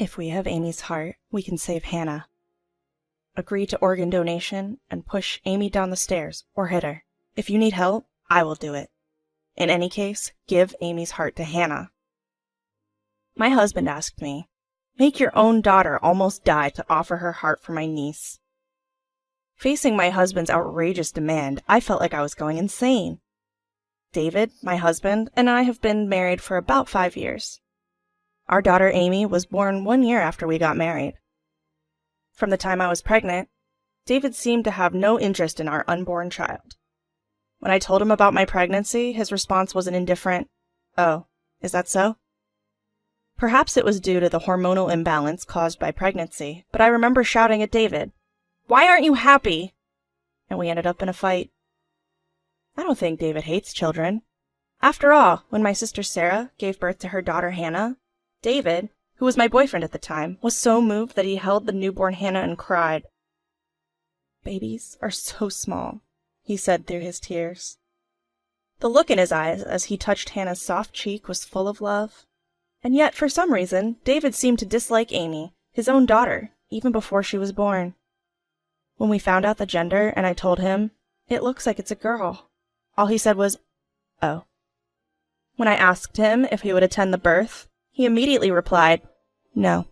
If we have Amy's heart, we can save Hannah. Agree to organ donation and push Amy down the stairs or hit her. If you need help, I will do it. In any case, give Amy's heart to Hannah. My husband asked me, make your own daughter almost die to offer her heart for my niece. Facing my husband's outrageous demand, I felt like I was going insane. David, my husband, and I have been married for about 5 years. Our daughter Amy was born 1 year after we got married. From the time I was pregnant, David seemed to have no interest in our unborn child. When I told him about my pregnancy, his response was an indifferent, "Oh, is that so?" Perhaps it was due to the hormonal imbalance caused by pregnancy, but I remember shouting at David, "Why aren't you happy?" And we ended up in a fight. I don't think David hates children. After all, when my sister Sarah gave birth to her daughter Hannah, David, who was my boyfriend at the time, was so moved that he held the newborn Hannah and cried. "Babies are so small," he said through his tears. The look in his eyes as he touched Hannah's soft cheek was full of love. And yet, for some reason, David seemed to dislike Amy, his own daughter, even before she was born. When we found out the gender and I told him, "It looks like it's a girl," all he said was, "Oh." When I asked him if he would attend the birth, he immediately replied, "No."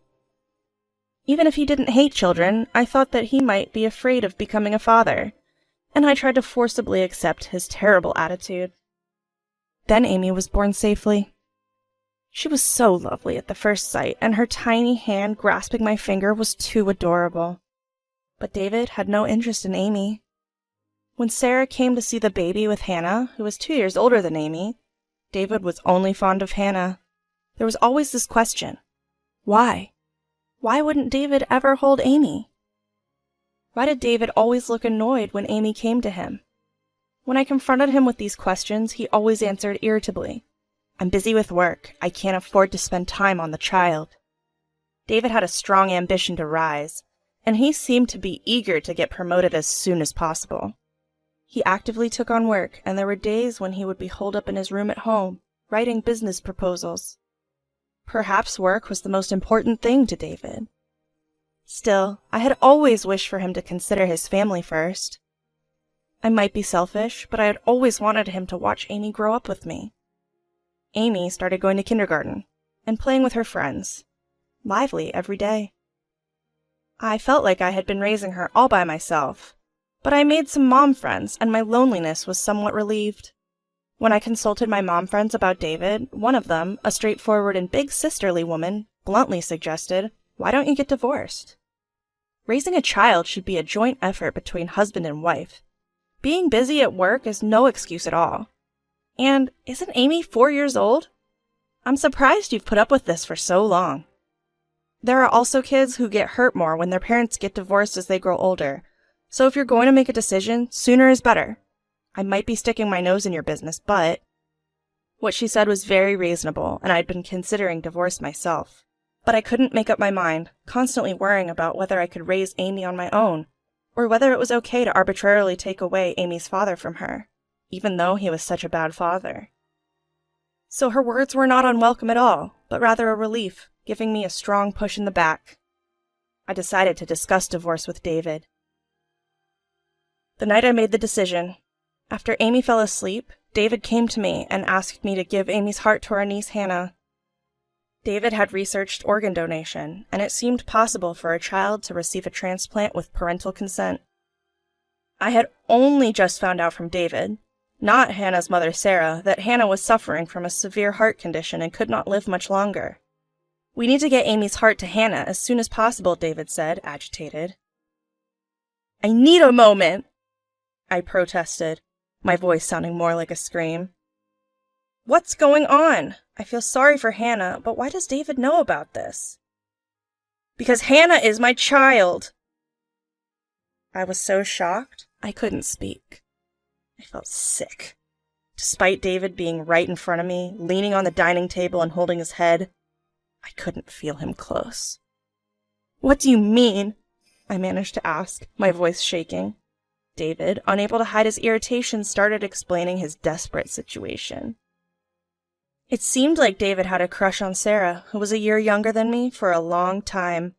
Even if he didn't hate children, I thought that he might be afraid of becoming a father, and I tried to forcibly accept his terrible attitude. Then Amy was born safely. She was so lovely at the first sight, and her tiny hand grasping my finger was too adorable. But David had no interest in Amy. When Sarah came to see the baby with Hannah, who was 2 years older than Amy, David was only fond of Hannah. There was always this question. Why? Why wouldn't David ever hold Amy? Why did David always look annoyed when Amy came to him? When I confronted him with these questions, he always answered irritably, "I'm busy with work. I can't afford to spend time on the child." David had a strong ambition to rise, and he seemed to be eager to get promoted as soon as possible. He actively took on work, and there were days when he would be holed up in his room at home, writing business proposals. Perhaps work was the most important thing to David. Still, I had always wished for him to consider his family first. I might be selfish, but I had always wanted him to watch Amy grow up with me. Amy started going to kindergarten and playing with her friends, lively every day. I felt like I had been raising her all by myself, but I made some mom friends and my loneliness was somewhat relieved. When I consulted my mom friends about David, one of them, a straightforward and big sisterly woman, bluntly suggested, "Why don't you get divorced?" Raising a child should be a joint effort between husband and wife. Being busy at work is no excuse at all. And isn't Amy 4 years old? I'm surprised you've put up with this for so long. There are also kids who get hurt more when their parents get divorced as they grow older, so if you're going to make a decision, sooner is better. I might be sticking my nose in your business, but... What she said was very reasonable, and I'd been considering divorce myself. But I couldn't make up my mind, constantly worrying about whether I could raise Amy on my own, or whether it was okay to arbitrarily take away Amy's father from her, even though he was such a bad father. So her words were not unwelcome at all, but rather a relief, giving me a strong push in the back. I decided to discuss divorce with David. The night I made the decision, after Amy fell asleep, David came to me and asked me to give Amy's heart to our niece Hannah. David had researched organ donation, and it seemed possible for a child to receive a transplant with parental consent. I had only just found out from David, not Hannah's mother Sarah, that Hannah was suffering from a severe heart condition and could not live much longer. "We need to get Amy's heart to Hannah as soon as possible," David said, agitated. "I need a moment," I protested, my voice sounding more like a scream. "What's going on? I feel sorry for Hannah, but why does David know about this?" "Because Hannah is my child!" I was so shocked, I couldn't speak. I felt sick. Despite David being right in front of me, leaning on the dining table and holding his head, I couldn't feel him close. "What do you mean?" I managed to ask, my voice shaking. David, unable to hide his irritation, started explaining his desperate situation. It seemed like David had a crush on Sarah, who was a year younger than me, for a long time.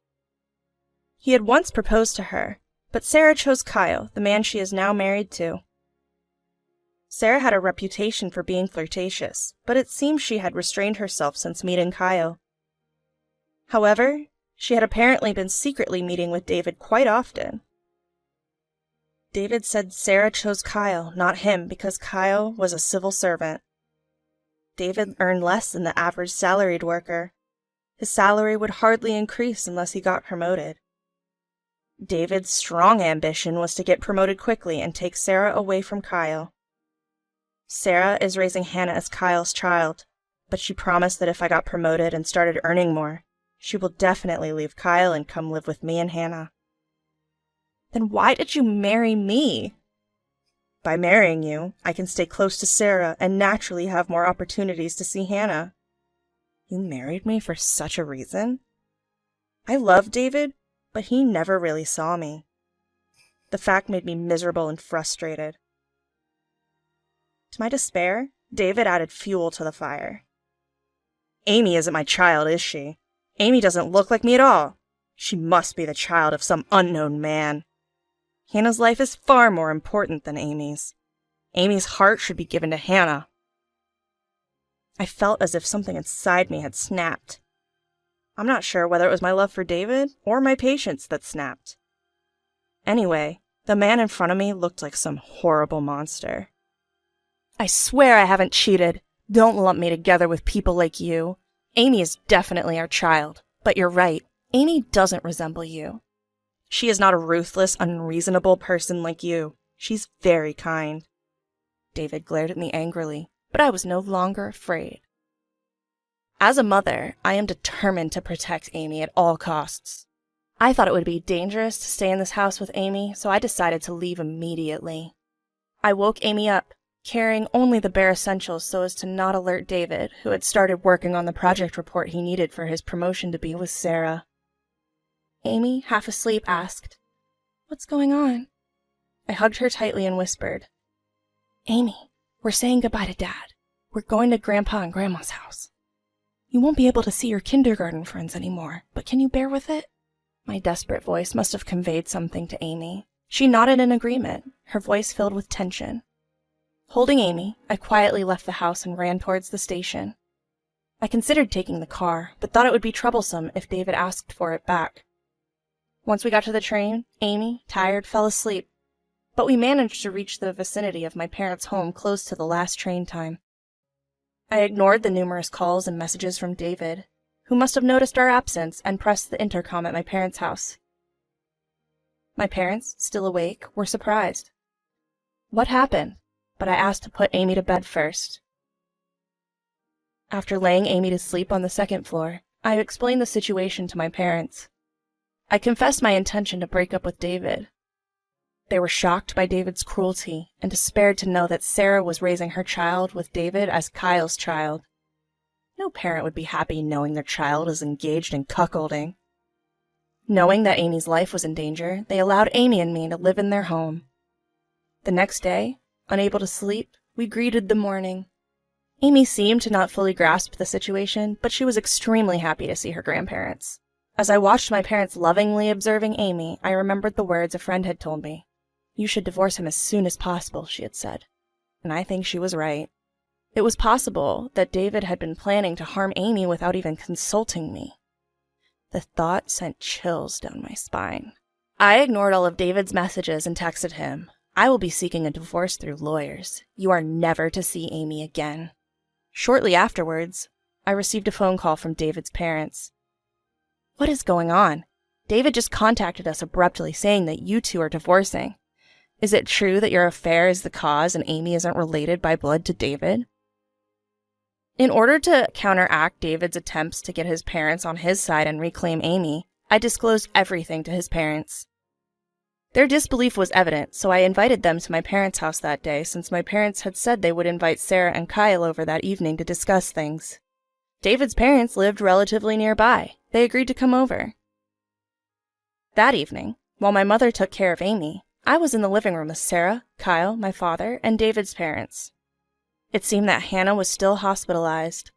He had once proposed to her, but Sarah chose Kyle, the man she is now married to. Sarah had a reputation for being flirtatious, but it seemed she had restrained herself since meeting Kyle. However, she had apparently been secretly meeting with David quite often. David said Sarah chose Kyle, not him, because Kyle was a civil servant. David earned less than the average salaried worker. His salary would hardly increase unless he got promoted. David's strong ambition was to get promoted quickly and take Sarah away from Kyle. Sarah is raising Hannah as Kyle's child, but she promised that if I got promoted and started earning more, she will definitely leave Kyle and come live with me and Hannah. Then why did you marry me? By marrying you, I can stay close to Sarah and naturally have more opportunities to see Hannah. You married me for such a reason? I love David, but he never really saw me. The fact made me miserable and frustrated. To my despair, David added fuel to the fire. Amy isn't my child, is she? Amy doesn't look like me at all. She must be the child of some unknown man. Hannah's life is far more important than Amy's. Amy's heart should be given to Hannah. I felt as if something inside me had snapped. I'm not sure whether it was my love for David or my patience that snapped. Anyway, the man in front of me looked like some horrible monster. I swear I haven't cheated. Don't lump me together with people like you. Amy is definitely our child, but you're right. Amy doesn't resemble you. She is not a ruthless, unreasonable person like you. She's very kind. David glared at me angrily, but I was no longer afraid. As a mother, I am determined to protect Amy at all costs. I thought it would be dangerous to stay in this house with Amy, so I decided to leave immediately. I woke Amy up, carrying only the bare essentials so as to not alert David, who had started working on the project report he needed for his promotion to be with Sarah. Amy, half asleep, asked, "What's going on?" I hugged her tightly and whispered, "Amy, we're saying goodbye to Dad. We're going to Grandpa and Grandma's house. You won't be able to see your kindergarten friends anymore, but can you bear with it?" My desperate voice must have conveyed something to Amy. She nodded in agreement, her voice filled with tension. Holding Amy, I quietly left the house and ran towards the station. I considered taking the car, but thought it would be troublesome if David asked for it back. Once we got to the train, Amy, tired, fell asleep, but we managed to reach the vicinity of my parents' home close to the last train time. I ignored the numerous calls and messages from David, who must have noticed our absence and pressed the intercom at my parents' house. My parents, still awake, were surprised. What happened? But I asked to put Amy to bed first. After laying Amy to sleep on the second floor, I explained the situation to my parents. I confessed my intention to break up with David. They were shocked by David's cruelty and despaired to know that Sarah was raising her child with David as Kyle's child. No parent would be happy knowing their child is engaged in cuckolding. Knowing that Amy's life was in danger, they allowed Amy and me to live in their home. The next day, unable to sleep, we greeted the morning. Amy seemed to not fully grasp the situation, but she was extremely happy to see her grandparents. As I watched my parents lovingly observing Amy, I remembered the words a friend had told me. "You should divorce him as soon as possible," she had said. And I think she was right. It was possible that David had been planning to harm Amy without even consulting me. The thought sent chills down my spine. I ignored all of David's messages and texted him, "I will be seeking a divorce through lawyers. You are never to see Amy again." Shortly afterwards, I received a phone call from David's parents. "What is going on? David just contacted us abruptly saying that you two are divorcing. Is it true that your affair is the cause and Amy isn't related by blood to David?" In order to counteract David's attempts to get his parents on his side and reclaim Amy, I disclosed everything to his parents. Their disbelief was evident, so I invited them to my parents' house that day, since my parents had said they would invite Sarah and Kyle over that evening to discuss things. David's parents lived relatively nearby. They agreed to come over. That evening, while my mother took care of Amy, I was in the living room with Sarah, Kyle, my father, and David's parents. It seemed that Hannah was still hospitalized.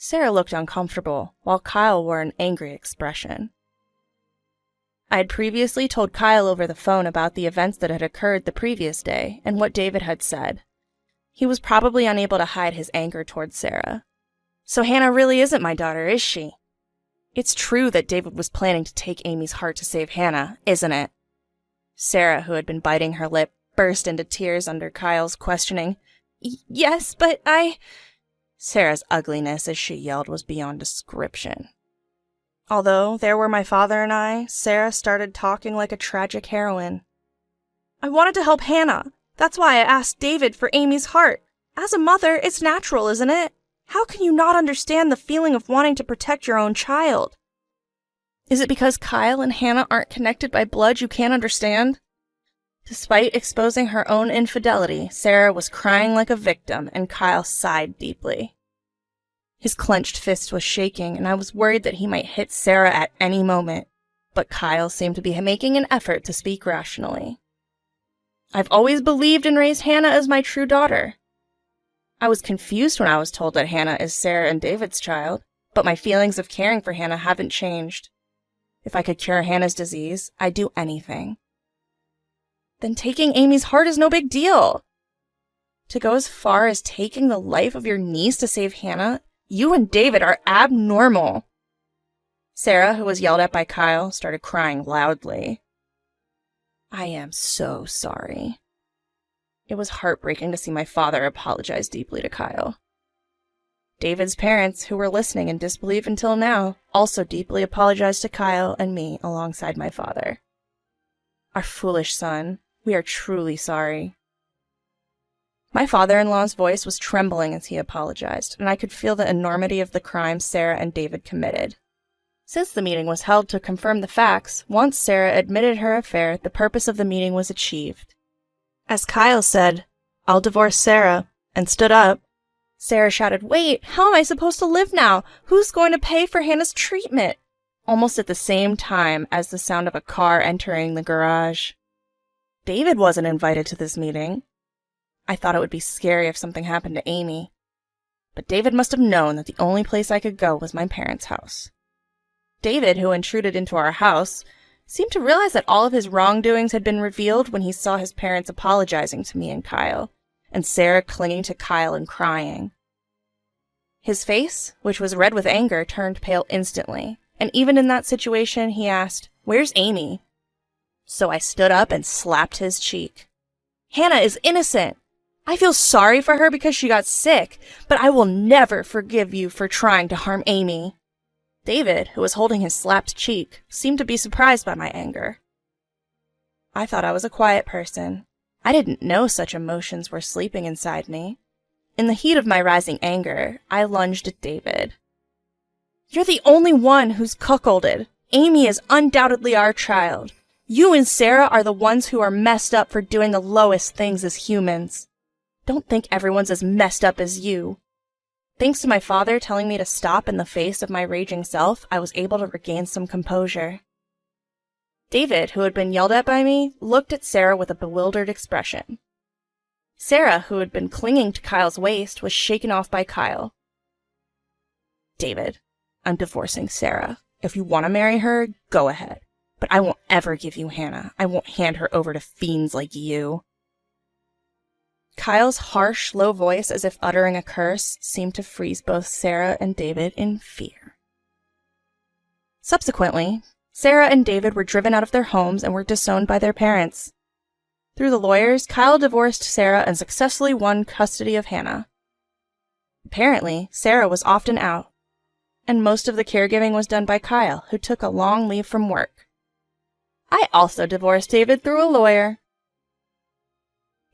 Sarah looked uncomfortable, while Kyle wore an angry expression. I had previously told Kyle over the phone about the events that had occurred the previous day and what David had said. He was probably unable to hide his anger towards Sarah. So Hannah really isn't my daughter, is she? It's true that David was planning to take Amy's heart to save Hannah, isn't it? Sarah, who had been biting her lip, burst into tears under Kyle's questioning. Yes, but Sarah's ugliness as she yelled was beyond description. Although there were my father and I, Sarah started talking like a tragic heroine. I wanted to help Hannah. That's why I asked David for Amy's heart. As a mother, it's natural, isn't it? How can you not understand the feeling of wanting to protect your own child? Is it because Kyle and Hannah aren't connected by blood you can't understand? Despite exposing her own infidelity, Sarah was crying like a victim, and Kyle sighed deeply. His clenched fist was shaking, and I was worried that he might hit Sarah at any moment, but Kyle seemed to be making an effort to speak rationally. I've always believed and raised Hannah as my true daughter. I was confused when I was told that Hannah is Sarah and David's child, but my feelings of caring for Hannah haven't changed. If I could cure Hannah's disease, I'd do anything. Then taking Amy's heart is no big deal. To go as far as taking the life of your niece to save Hannah, you and David are abnormal. Sarah, who was yelled at by Kyle, started crying loudly. I am so sorry. It was heartbreaking to see my father apologize deeply to Kyle. David's parents, who were listening in disbelief until now, also deeply apologized to Kyle and me alongside my father. Our foolish son, we are truly sorry. My father-in-law's voice was trembling as he apologized, and I could feel the enormity of the crime Sarah and David committed. Since the meeting was held to confirm the facts, once Sarah admitted her affair, the purpose of the meeting was achieved. As Kyle said, "I'll divorce Sarah," and stood up, Sarah shouted, "Wait, how am I supposed to live now? Who's going to pay for Hannah's treatment?" Almost at the same time as the sound of a car entering the garage. David wasn't invited to this meeting. I thought it would be scary if something happened to Amy. But David must have known that the only place I could go was my parents' house. David, who intruded into our house, seemed to realize that all of his wrongdoings had been revealed when he saw his parents apologizing to me and Kyle, and Sarah clinging to Kyle and crying. His face, which was red with anger, turned pale instantly, and even in that situation he asked, "Where's Amy?" So I stood up and slapped his cheek. "Hannah is innocent. I feel sorry for her because she got sick, but I will never forgive you for trying to harm Amy." David, who was holding his slapped cheek, seemed to be surprised by my anger. I thought I was a quiet person. I didn't know such emotions were sleeping inside me. In the heat of my rising anger, I lunged at David. "You're the only one who's cuckolded. Amy is undoubtedly our child. You and Sarah are the ones who are messed up for doing the lowest things as humans. Don't think everyone's as messed up as you." Thanks to my father telling me to stop in the face of my raging self, I was able to regain some composure. David, who had been yelled at by me, looked at Sarah with a bewildered expression. Sarah, who had been clinging to Kyle's waist, was shaken off by Kyle. "David, I'm divorcing Sarah. If you want to marry her, go ahead. But I won't ever give you Hannah. I won't hand her over to fiends like you." Kyle's harsh, low voice, as if uttering a curse, seemed to freeze both Sarah and David in fear. Subsequently, Sarah and David were driven out of their homes and were disowned by their parents. Through the lawyers, Kyle divorced Sarah and successfully won custody of Hannah. Apparently, Sarah was often out, and most of the caregiving was done by Kyle, who took a long leave from work. I also divorced David through a lawyer.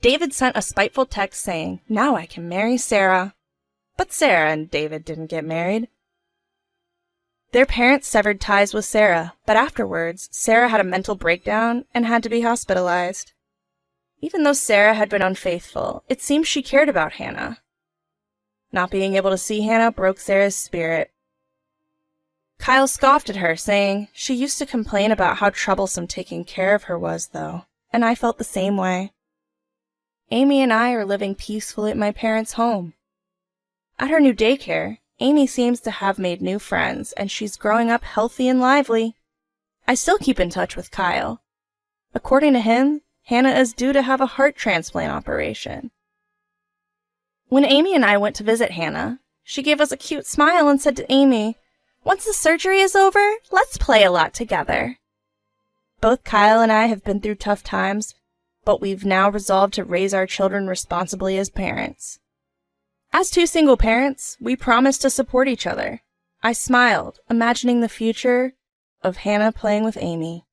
David sent a spiteful text saying, "Now I can marry Sarah." But Sarah and David didn't get married. Their parents severed ties with Sarah, but afterwards, Sarah had a mental breakdown and had to be hospitalized. Even though Sarah had been unfaithful, it seemed she cared about Hannah. Not being able to see Hannah broke Sarah's spirit. Kyle scoffed at her, saying she used to complain about how troublesome taking care of her was, though, and I felt the same way. Amy and I are living peacefully at my parents' home. At her new daycare, Amy seems to have made new friends, and she's growing up healthy and lively. I still keep in touch with Kyle. According to him, Hannah is due to have a heart transplant operation. When Amy and I went to visit Hannah, she gave us a cute smile and said to Amy, "Once the surgery is over, let's play a lot together." Both Kyle and I have been through tough times, but we've now resolved to raise our children responsibly as parents. As two single parents, we promised to support each other. I smiled, imagining the future of Hannah playing with Amy.